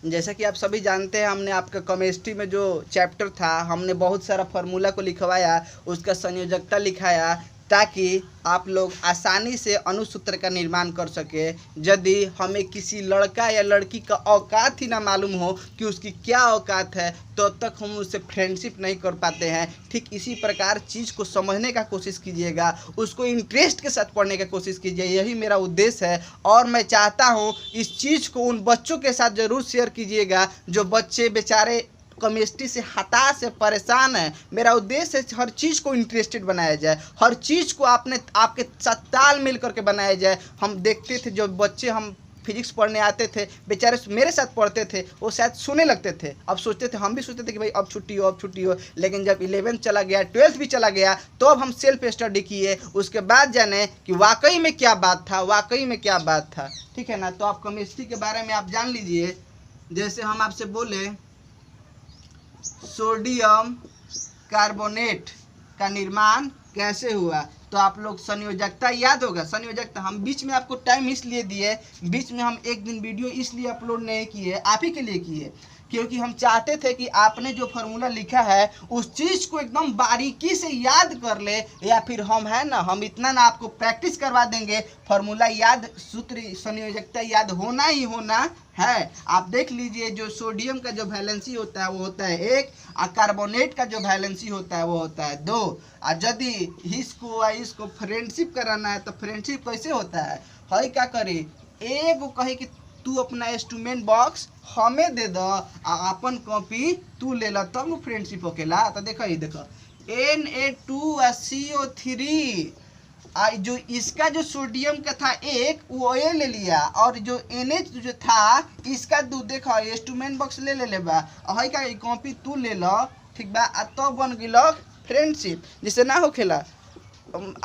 जैसा कि आप सभी जानते हैं, हमने आपका केमिस्ट्री में जो चैप्टर था, हमने बहुत सारा फार्मूला को लिखवाया, उसका संयोजकता लिखाया, ताकि आप लोग आसानी से अणुसूत्र का निर्माण कर सके। यदि हमें किसी लड़का या लड़की का औकात ही ना मालूम हो कि उसकी क्या औकात है, तो तब तक हम उससे फ्रेंडशिप नहीं कर पाते हैं। ठीक इसी प्रकार चीज़ को समझने का कोशिश कीजिएगा, उसको इंटरेस्ट के साथ पढ़ने का कोशिश कीजिए, यही मेरा उद्देश्य है। और मैं चाहता हूँ इस चीज़ को उन बच्चों के साथ ज़रूर शेयर कीजिएगा जो बच्चे बेचारे केमिस्ट्री से हताश है, परेशान है। मेरा उद्देश्य है हर चीज़ को इंटरेस्टेड बनाया जाए, हर चीज़ को आपके साथ तालमेल करके बनाया जाए। हम देखते थे जो बच्चे हम फिजिक्स पढ़ने आते थे, बेचारे मेरे साथ पढ़ते थे, वो शायद सोने लगते थे। अब सोचते थे, हम भी सोचते थे कि भाई अब छुट्टी हो, अब छुट्टी हो। लेकिन जब 11th चला गया, 12th भी चला गया, तो अब हम सेल्फ स्टडी किए, उसके बाद जाने कि वाकई में क्या बात था, वाकई में क्या बात था। ठीक है ना। तो आप केमिस्ट्री के बारे में आप जान लीजिए। जैसे हम आपसे बोले सोडियम कार्बोनेट का निर्माण कैसे हुआ, तो आप लोग संयोजकता याद होगा। संयोजकता हम बीच में आपको टाइम इसलिए दिए, बीच में हम एक दिन वीडियो इसलिए अपलोड नहीं किए, आप ही के लिए किए, क्योंकि हम चाहते थे कि आपने जो फार्मूला लिखा है उस चीज़ को एकदम बारीकी से याद कर ले, या फिर हम है ना, हम इतना ना आपको प्रैक्टिस करवा देंगे। फार्मूला याद, सूत्र, संयोजकता याद होना ही होना है। आप देख लीजिए, जो सोडियम का जो वैलेंसी होता है वो होता है 1, और कार्बोनेट का जो वैलेंसी होता है वो होता है 2। और यदि इसको फ्रेंडशिप कराना है तो फ्रेंडशिप कैसे होता है, हई क्या करे, एगो कहे कि तू अपना इंस्ट्रूमेंट बॉक्स हमें दे दो, अपन कॉपी तू ले ला, तब न फ्रेंडशिप होकेला। तो देखो ये देखो Na2CO3, जो इसका जो सोडियम का था 1, वो ये ले लिया, और जो NH जो था इसका 2, देखो इंस्ट्रूमेंट बॉक्स ले ले बा, हई का कॉपी तू ले लो, ठीक बा। तो बन गई फ्रेंडशिप। जिससे ना होखेला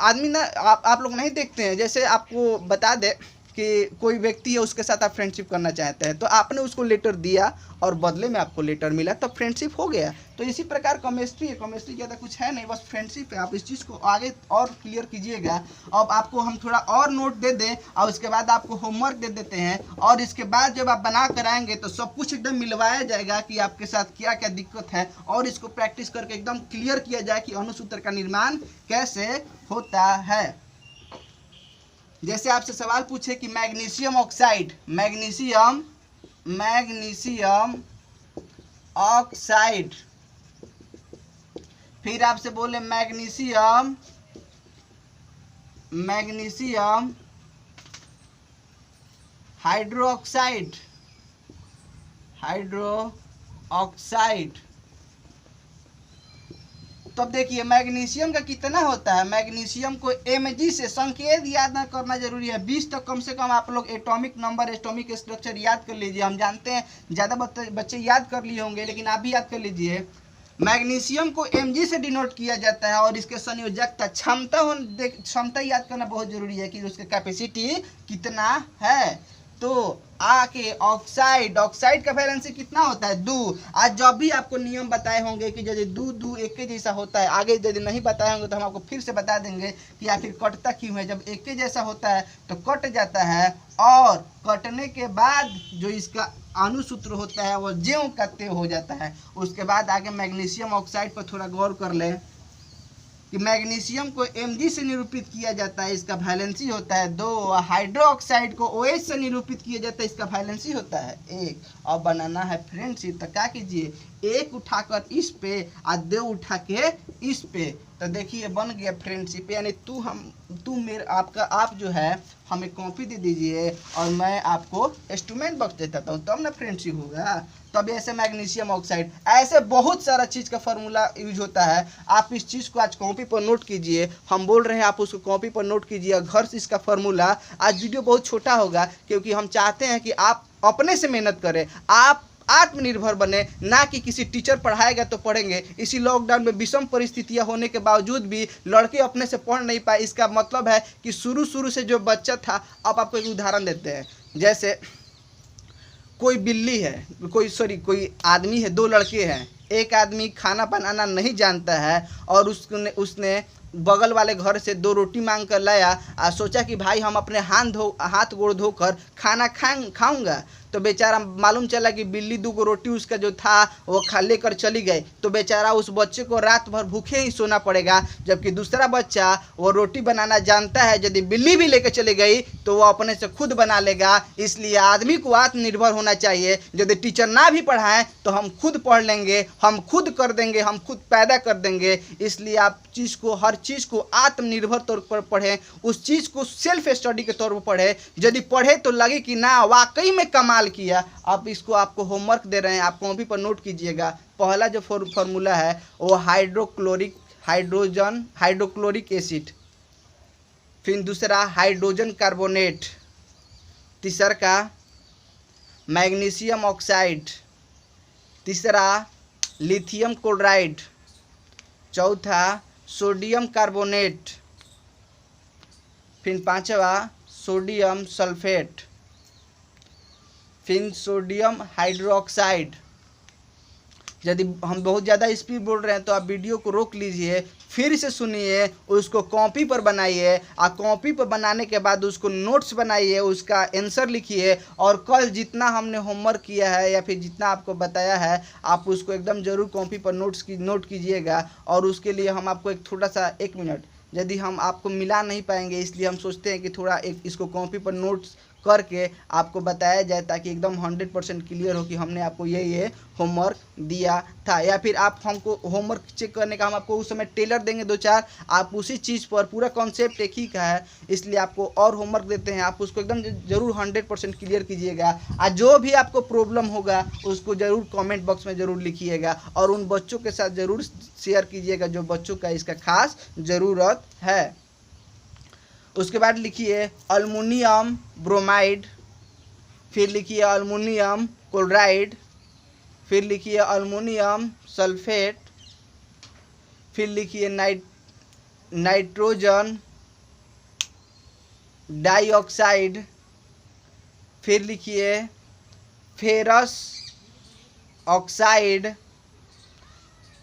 आदमी ना, आप लोग नहीं देखते हैं, जैसे आपको बता दे कि कोई व्यक्ति है, उसके साथ आप फ्रेंडशिप करना चाहते हैं, तो आपने उसको लेटर दिया और बदले में आपको लेटर मिला, तब फ्रेंडशिप हो गया। तो इसी प्रकार केमिस्ट्री है, केमिस्ट्री ज़्यादा कुछ है नहीं, बस फ्रेंडशिप है। आप इस चीज़ को आगे और क्लियर कीजिएगा। अब आपको हम थोड़ा और नोट दे दें, और उसके बाद आपको होमवर्क दे देते हैं, और इसके बाद जब आप बना कर आएंगे तो सब कुछ एकदम मिलवाया जाएगा कि आपके साथ क्या क्या दिक्कत है, और इसको प्रैक्टिस करके एकदम क्लियर किया जाए कि अणुसूत्र का निर्माण कैसे होता है। जैसे आपसे सवाल पूछे कि मैग्नीशियम ऑक्साइड, मैग्नीशियम ऑक्साइड, फिर आपसे बोले मैग्नीशियम हाइड्रोक्साइड, तब देखिए मैग्नीशियम का कितना होता है। मैग्नीशियम को Mg से, संकेत याद ना करना जरूरी है, 20 तक कम से कम आप लोग एटॉमिक नंबर, एटॉमिक स्ट्रक्चर याद कर लीजिए। हम जानते हैं ज़्यादा बच्चे याद कर लिए होंगे, लेकिन आप भी याद कर लीजिए। मैग्नीशियम को Mg से डिनोट किया जाता है, और इसके संयोजकता क्षमता याद करना बहुत जरूरी है कि उसका कैपेसिटी कितना है। तो आके ऑक्साइड का वैलेंसी कितना होता है 2। आज जब भी आपको नियम बताए होंगे कि यदि 2 एक के जैसा होता है, आगे यदि नहीं बताए होंगे तो हम आपको फिर से बता देंगे कि आखिर कटता क्यों है। जब एक के जैसा होता है तो कट जाता है, और कटने के बाद जो इसका अणुसूत्र होता है वो ज्यों का त्यों हो जाता है। उसके बाद आगे मैग्नीशियम ऑक्साइड पर थोड़ा गौर कर लें कि मैग्नीशियम को Mg से निरूपित किया जाता है, इसका वैलेंसी होता है 2, और हाइड्रोक्साइड को OH से निरूपित किया जाता है, इसका वैलेंसी होता है 1। और बनाना है फ्रेंडशिप, तो क्या कीजिए, 1 उठाकर इस पे और 2 उठा के इस पे, तो देखिए बन गया फ्रेंडशिप। यानी आप जो है हमें कॉपी दे दीजिए और मैं आपको इंस्ट्रूमेंट बॉक्स देता हूँ, तब ना फ्रेंडशिप होगा। तब ऐसे मैग्नीशियम ऑक्साइड, ऐसे बहुत सारा चीज़ का फार्मूला यूज होता है। आप इस चीज़ को आज कॉपी पर नोट कीजिए, हम बोल रहे हैं आप उसको कॉपी पर नोट कीजिए, घर से इसका फार्मूला। आज वीडियो बहुत छोटा होगा क्योंकि हम चाहते हैं कि आप अपने से मेहनत करें, आप आत्मनिर्भर बने, ना कि किसी टीचर पढ़ाएगा तो पढ़ेंगे। इसी लॉकडाउन में विषम परिस्थितियां होने के बावजूद भी लड़के अपने से पढ़ नहीं पाए। इसका मतलब है कि शुरू से जो बच्चा था, अब आपको एक उदाहरण देते हैं। जैसे कोई आदमी है, 2 लड़के हैं। एक आदमी खाना बनाना नहीं जानता है और उसने बगल वाले घर से 2 रोटी मांग कर लाया और सोचा कि भाई हम अपने हाथ गोड़ धोकर खाना खाऊंगा। तो बेचारा मालूम चला कि बिल्ली 2 रोटी उसका जो था वो खा लेकर चली गई, तो बेचारा उस बच्चे को रात भर भूखे ही सोना पड़ेगा। जबकि दूसरा बच्चा वो रोटी बनाना जानता है, यदि बिल्ली भी लेकर चली गई तो वो अपने से खुद बना लेगा। इसलिए आदमी को आत्मनिर्भर होना चाहिए। यदि टीचर ना भी पढ़ाएं तो हम खुद पढ़ लेंगे, हम खुद कर देंगे, हम खुद पैदा कर देंगे। इसलिए आप हर चीज़ को आत्मनिर्भर तौर पर पढ़ें, उस चीज़ को सेल्फ स्टडी के तौर पर पढ़ें। यदि पढ़े तो लगे कि ना वाकई में कमाल किया। आप इसको आपको होमवर्क दे रहे हैं, आप कॉपी पर नोट कीजिएगा। पहला जो फॉर्मूला है वो हाइड्रोक्लोरिक एसिड, फिर दूसरा हाइड्रोजन कार्बोनेट, तीसरा का मैग्नीशियम ऑक्साइड, तीसरा लिथियम क्लोराइड, चौथा सोडियम कार्बोनेट, फिर पांचवा सोडियम सल्फेट, फिर सोडियम हाइड्रोक्साइड। यदि हम बहुत ज़्यादा स्पीड बोल रहे हैं तो आप वीडियो को रोक लीजिए, फिर से सुनिए, उसको कॉपी पर बनाइए, और कॉपी पर बनाने के बाद उसको नोट्स बनाइए, उसका आंसर लिखिए। और कल जितना हमने होमवर्क किया है या फिर जितना आपको बताया है आप उसको एकदम ज़रूर कॉपी पर नोट कीजिएगा। और उसके लिए हम आपको एक थोड़ा सा 1 मिनट, यदि हम आपको मिला नहीं पाएंगे इसलिए हम सोचते हैं कि थोड़ा इसको कॉपी पर नोट्स करके आपको बताया जाए, ताकि एकदम 100% क्लियर हो कि हमने आपको ये होमवर्क दिया था। या फिर आप हमको होमवर्क चेक करने का हम आपको उस समय टेलर देंगे 2-4, आप उसी चीज़ पर, पूरा कॉन्सेप्ट एक ही का है इसलिए आपको और होमवर्क देते हैं, आप उसको एकदम ज़रूर 100% क्लियर कीजिएगा। और जो भी आपको प्रॉब्लम होगा उसको ज़रूर कमेंट बॉक्स में ज़रूर लिखिएगा, और उन बच्चों के साथ ज़रूर शेयर कीजिएगा जो बच्चों का इसका खास ज़रूरत है। उसके बाद लिखिए अल्मुनियम ब्रोमाइड, फिर लिखिए अल्मुनियम क्लोराइड, फिर लिखिए अल्मुनियम सल्फेट, फिर लिखिए नाइट्रोजन डाइऑक्साइड, फिर लिखिए फेरस ऑक्साइड,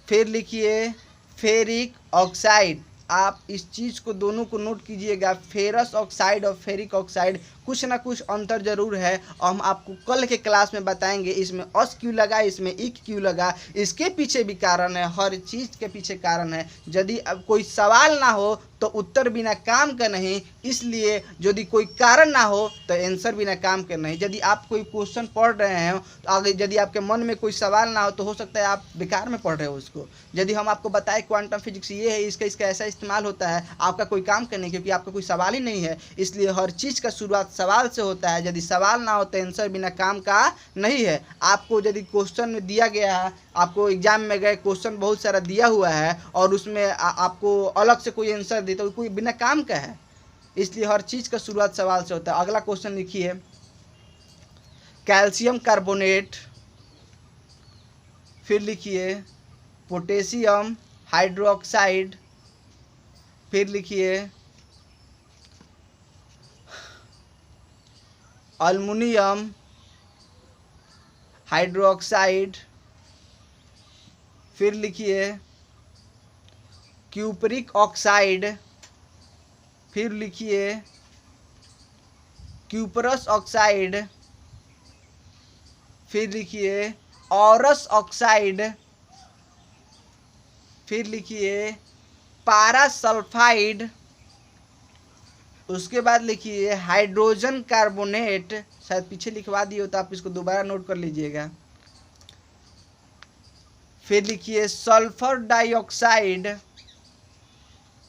फिर लिखिए फेरिक ऑक्साइड। आप इस चीज़ को दोनों को नोट कीजिएगा, फेरस ऑक्साइड और फेरिक ऑक्साइड कुछ ना कुछ अंतर जरूर है, और हम आपको कल के क्लास में बताएंगे इसमें अस क्यों लगा, इसमें इक क्यों लगा, इसके पीछे भी कारण है, हर चीज़ के पीछे कारण है। यदि अब कोई सवाल ना हो तो उत्तर बिना काम का नहीं, इसलिए यदि कोई कारण ना हो तो आंसर बिना काम का नहीं। यदि आप कोई क्वेश्चन पढ़ रहे हैं तो आगे यदि आपके मन में कोई सवाल ना हो तो हो सकता है आप बेकार में पढ़ रहे हो उसको। यदि हम आपको बताएं क्वांटम फिजिक्स ये है, इसका ऐसा इस्तेमाल होता है, आपका कोई काम का नहीं, क्योंकि आपका कोई सवाल ही नहीं है। इसलिए हर चीज़ का शुरुआत सवाल से होता है, यदि सवाल ना हो तो आंसर बिना काम का नहीं है। आपको यदि क्वेश्चन में दिया गया है, आपको एग्जाम में गए क्वेश्चन बहुत सारा दिया हुआ है और उसमें आपको अलग से कोई आंसर दे तो कोई बिना काम का है। इसलिए हर चीज़ का शुरुआत सवाल से होता है। अगला क्वेश्चन लिखिए कैल्शियम कार्बोनेट, फिर लिखिए पोटेशियम हाइड्रोक्साइड, फिर लिखिए अल्मुनियम हाइड्रोक्साइड, फिर लिखिए क्यूपरिक ऑक्साइड, फिर लिखिए क्यूपरस ऑक्साइड, फिर लिखिए औरस ऑक्साइड, फिर लिखिए पारासल्फाइड, उसके बाद लिखिए हाइड्रोजन कार्बोनेट, शायद पीछे लिखवा दिए हो तो आप इसको दोबारा नोट कर लीजिएगा, फिर लिखिए सल्फर डाइऑक्साइड,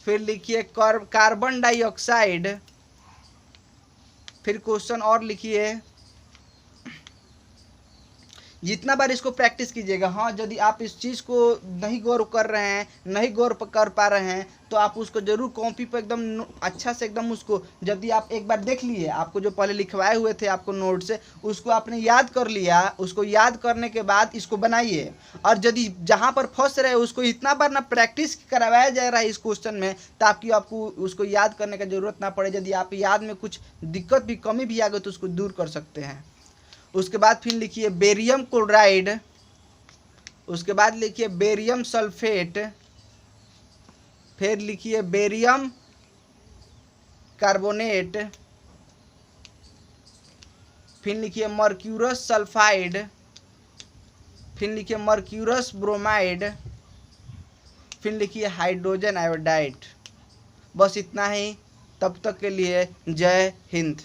फिर लिखिए कार्बन डाइऑक्साइड, फिर क्वेश्चन और लिखिए। जितना बार इसको प्रैक्टिस कीजिएगा, हाँ यदि आप इस चीज़ को नहीं गौर कर रहे हैं, नहीं गौर कर पा रहे हैं तो आप उसको ज़रूर कॉपी पर एकदम अच्छा से एकदम उसको, यदि आप एक बार देख लिए, आपको जो पहले लिखवाए हुए थे आपको नोट से, उसको आपने याद कर लिया, उसको याद करने के बाद इसको बनाइए। और यदि जहाँ पर फंस रहे उसको इतना बार ना प्रैक्टिस करवाया जा रहा है इस क्वेश्चन में, ताकि आपको उसको याद करने का ज़रूरत ना पड़े। यदि आप याद में कुछ दिक्कत भी, कमी भी आ गई तो उसको दूर कर सकते हैं। उसके बाद फिर लिखिए बेरियम क्लोराइड, उसके बाद लिखिए बेरियम सल्फेट, फिर लिखिए बेरियम कार्बोनेट, फिर लिखिए मर्क्यूरस सल्फाइड, फिर लिखिए मर्क्यूरस ब्रोमाइड, फिर लिखिए हाइड्रोजन आयोडाइड। बस इतना ही, तब तक के लिए जय हिंद।